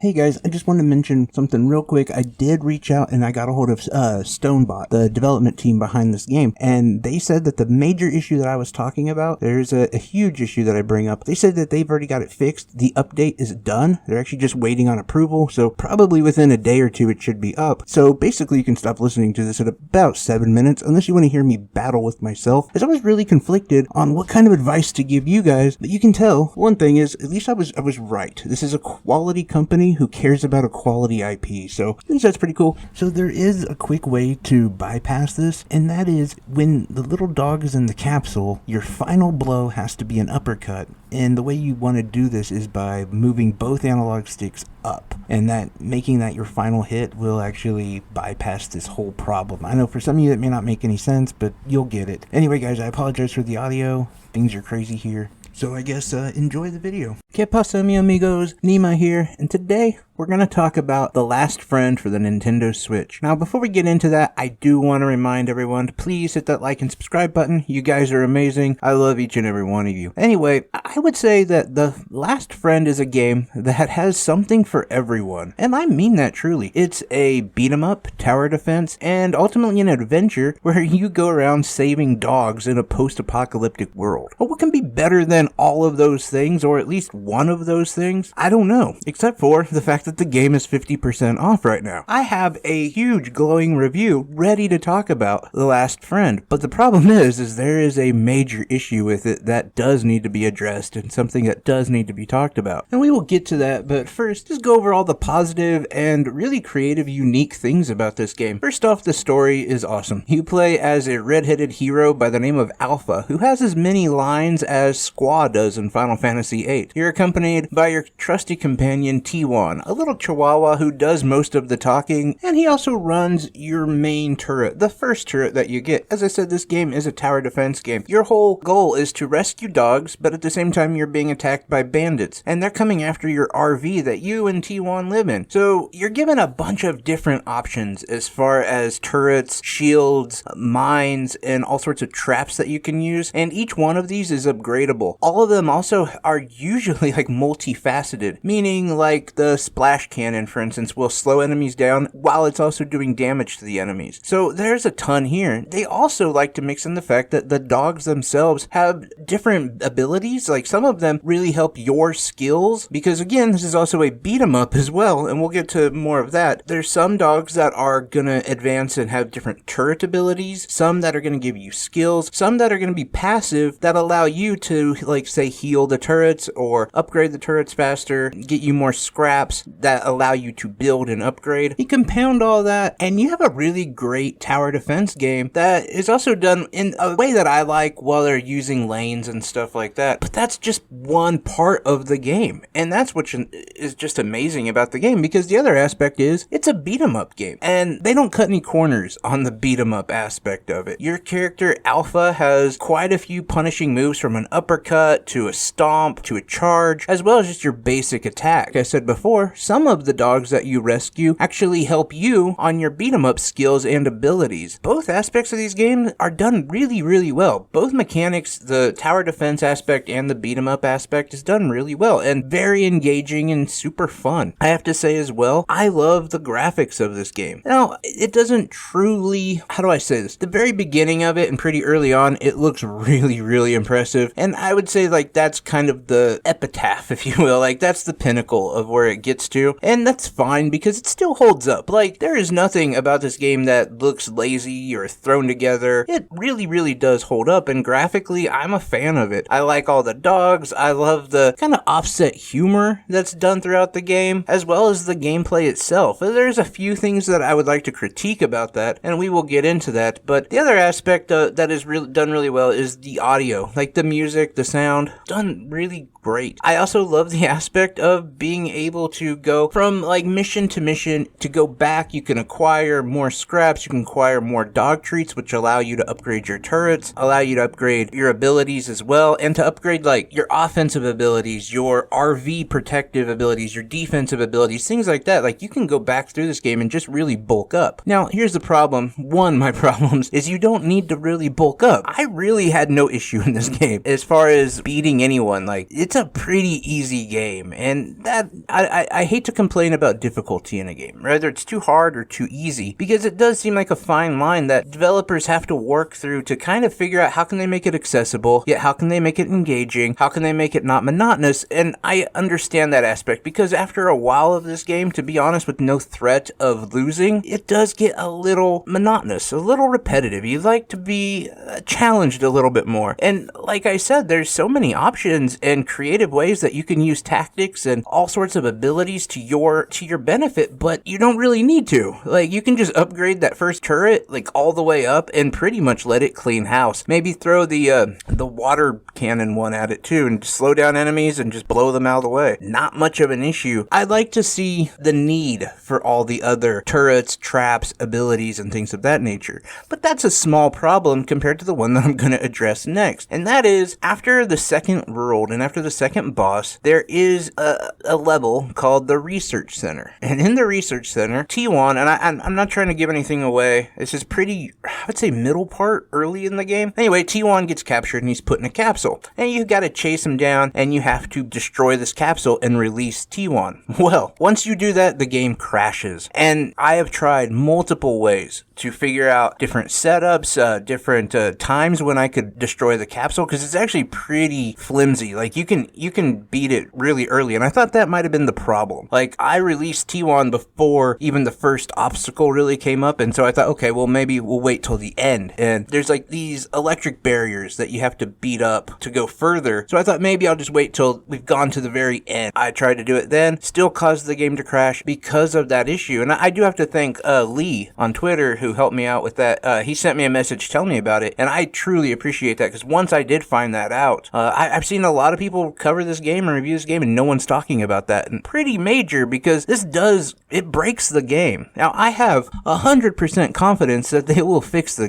Hey guys, I just wanted to mention something real quick. I did reach out and I got a hold of Stonebot, the development team behind this game, and they said that the major issue that I was talking about, there's a huge issue that I bring up. They said that they've already got it fixed. The update is done. They're actually just waiting on approval, so probably within a day or two it should be up. So basically you can stop listening to this at about 7 minutes, unless you want to hear me battle with myself, as I was really conflicted on what kind of advice to give you guys. But you can tell, one thing is, at least I was right. This is a quality company who cares about a quality IP, so I think that's pretty cool. So there is a quick way to bypass this, and that is when the little dog is in the capsule, your final blow has to be an uppercut, and the way you want to do this is by moving both analog sticks up, and that making that your final hit will actually bypass this whole problem. I know for some of you that may not make any sense, but you'll get it. Anyway guys, I apologize for the audio. Things are crazy here. So I guess enjoy the video. Que pasa, mi amigos? Nima here, and today we're going to talk about The Last Friend for the Nintendo Switch. Now, before we get into that, I do want to remind everyone to please hit that like and subscribe button. You guys are amazing. I love each and every one of you. Anyway, I would say that The Last Friend is a game that has something for everyone, and I mean that truly. It's a beat-em-up, tower defense, and ultimately an adventure where you go around saving dogs in a post-apocalyptic world. Well, what can be better than all of those things, or at least one of those things? I don't know, except for the fact that the game is 50% off right now. I have a huge glowing review ready to talk about The Last Friend, but the problem is there is a major issue with it that does need to be addressed and something that does need to be talked about. And we will get to that, but first, just go over all the positive and really creative, unique things about this game. First off, the story is awesome. You play as a red-headed hero by the name of Alpha, who has as many lines as Squaw does in Final Fantasy VIII. You're accompanied by your trusty companion Tijuan, a little chihuahua who does most of the talking, and he also runs your main turret, the first turret that you get. As I said, this game is a tower defense game. Your whole goal is to rescue dogs, but at the same time you're being attacked by bandits, and they're coming after your RV that you and Tijuan live in. So you're given a bunch of different options as far as turrets, shields, mines, and all sorts of traps that you can use, and each one of these is upgradable. All of them also are usually like multifaceted, meaning like the splash cannon, for instance, will slow enemies down while it's also doing damage to the enemies. So there's a ton here. They also like to mix in the fact that the dogs themselves have different abilities. Like some of them really help your skills, because again, this is also a beat 'em up as well, and we'll get to more of that. There's some dogs that are gonna advance and have different turret abilities, some that are gonna give you skills, some that are gonna be passive that allow you to, like, say, heal the turrets or upgrade the turrets faster, get you more scraps that allow you to build and upgrade. You compound all that, and you have a really great tower defense game that is also done in a way that I like, while they're using lanes and stuff like that. But that's just one part of the game, and that's what is just amazing about the game, because the other aspect is it's a beat 'em up game, and they don't cut any corners on the beat 'em up aspect of it. Your character Alpha has quite a few punishing moves, from an uppercut to a stomp to a charge, as well as just your basic attack. Like I said before, some of the dogs that you rescue actually help you on your beat 'em up skills and abilities. Both aspects of these games are done really, really well. Both mechanics, the tower defense aspect and the beat 'em up aspect, is done really well and very engaging and super fun. I have to say as well, I love the graphics of this game. Now, it doesn't truly, how do I say this? The very beginning of it and pretty early on, it looks really, really impressive, and I would say like that's kind of the epitaph, if you will. Like that's the pinnacle of where it gets to, and that's fine because it still holds up. Like there is nothing about this game that looks lazy or thrown together. It really, really does hold up, and graphically, I'm a fan of it. I like all the dogs. I love the kind of offset humor that's done throughout the game, as well as the gameplay itself. There's a few things that I would like to critique about that, and we will get into that. But the other aspect that is really done really well is the audio, like the music, the sound, done really great. I also love the aspect of being able to go from like mission to mission to go back. You can acquire more scraps, you can acquire more dog treats, which allow you to upgrade your turrets, allow you to upgrade your abilities as well, and to upgrade like your offensive abilities, your RV protective abilities, your defensive abilities, things like that. Like you can go back through this game and just really bulk up. Now, here's the problem. One of my problems is you don't need to really bulk up. I really had no issue in this game as far as as beating anyone, like, it's a pretty easy game. And that, I hate to complain about difficulty in a game, whether it's too hard or too easy, because it does seem like a fine line that developers have to work through to kind of figure out how can they make it accessible, yet how can they make it engaging, how can they make it not monotonous. And I understand that aspect, because after a while of this game, to be honest, with no threat of losing, it does get a little monotonous, a little repetitive. You'd like to be challenged a little bit more. And like I said, there's so many options and creative ways that you can use tactics and all sorts of abilities to your benefit, but you don't really need to. Like, you can just upgrade that first turret like all the way up and pretty much let it clean house. Maybe throw the water cannon one at it too and slow down enemies and just blow them out of the way. Not much of an issue. I'd like to see the need for all the other turrets, traps, abilities, and things of that nature. But that's a small problem compared to the one that I'm going to address next. And that is, after the second world and after the second boss, there is a level called the Research Center. And in the Research Center, Tijuan, and I'm not trying to give anything away, this is pretty, I would say, middle part, early in the game. Anyway, Tijuan gets captured and he's put in a capsule. And you got to chase him down and you have to destroy this capsule and release Tijuan. Well, once you do that, the game crashes. And I have tried multiple ways to figure out different setups, different times when I could destroy the capsule, because it's actually pretty flimsy. Like, you can beat it really early, and I thought that might have been the problem. Like, I released T1 before even the first obstacle really came up, and so I thought, okay, well, maybe we'll wait till the end. And there's like these electric barriers that you have to beat up to go further, so I thought maybe I'll just wait till we've gone to the very end. I tried to do it then, still caused the game to crash because of that issue. And I do have to thank Lee on Twitter, who helped me out with that. He sent me a message telling me about it, and I truly appreciate that, because once I did find that out, I've seen a lot of people cover this game and review this game, and no one's talking about that. And pretty major, because it breaks the game. Now, I have 100% confidence that they will fix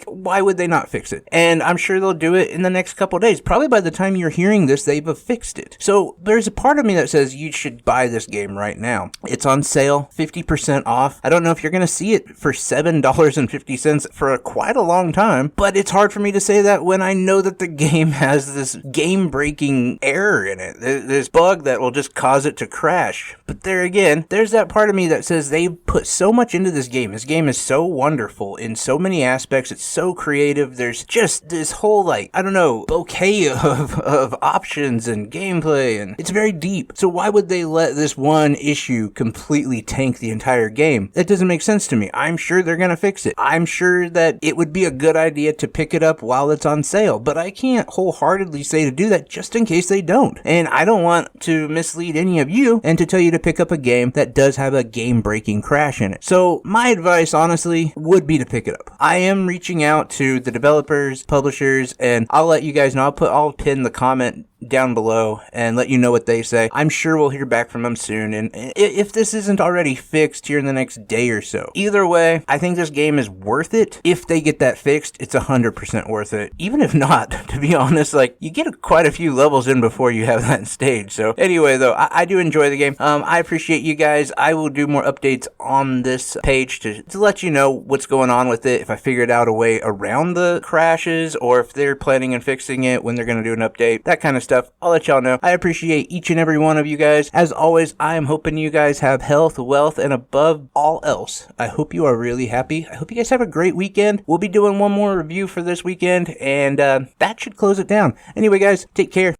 why would they not fix it? And I'm sure they'll do it in the next couple of days. Probably by the time you're hearing this, they've fixed it. So there's a part of me that says you should buy this game right now. It's on sale, 50% off. I don't know if you're going to see it for $7.50 for quite a long time, but it's hard for me to say that when I know that the game has this game-breaking error in it, this bug that will just cause it to crash. But there again, there's that part of me that says they put so much into this game. This game is so wonderful in so many aspects. It's so creative. There's just this whole, bouquet of options and gameplay, and it's very deep. So why would they let this one issue completely tank the entire game? That doesn't make sense to me. I'm sure they're going to fix it. I'm sure that it would be a good idea to pick it up while it's on sale, but I can't wholeheartedly say to do that just in case they don't. And I don't want to mislead any of you and to tell you to pick up a game that does have a game-breaking crash in it. So my advice, honestly, would be to pick it up. I am reaching out to the developers, publishers, and I'll let you guys know. I'll pin the comment down below and let you know what they say. I'm sure we'll hear back from them soon, and if this isn't already fixed here in the next day or so. Either way, I think this game is worth it. If they get that fixed, it's 100% worth it. Even if not, to be honest, you get quite a few levels in before you have that stage. So anyway, though, I do enjoy the game. I appreciate you guys. I will do more updates on this page to let you know what's going on with it, if I figured out a way around the crashes, or if they're planning on fixing it, when they're going to do an update, that kind of stuff. I'll let y'all know. I appreciate each and every one of you guys. As always, I am hoping you guys have health, wealth, and above all else, I hope you are really happy. I hope you guys have a great weekend. We'll be doing one more review for this weekend, and that should close it down. Anyway, guys, take care.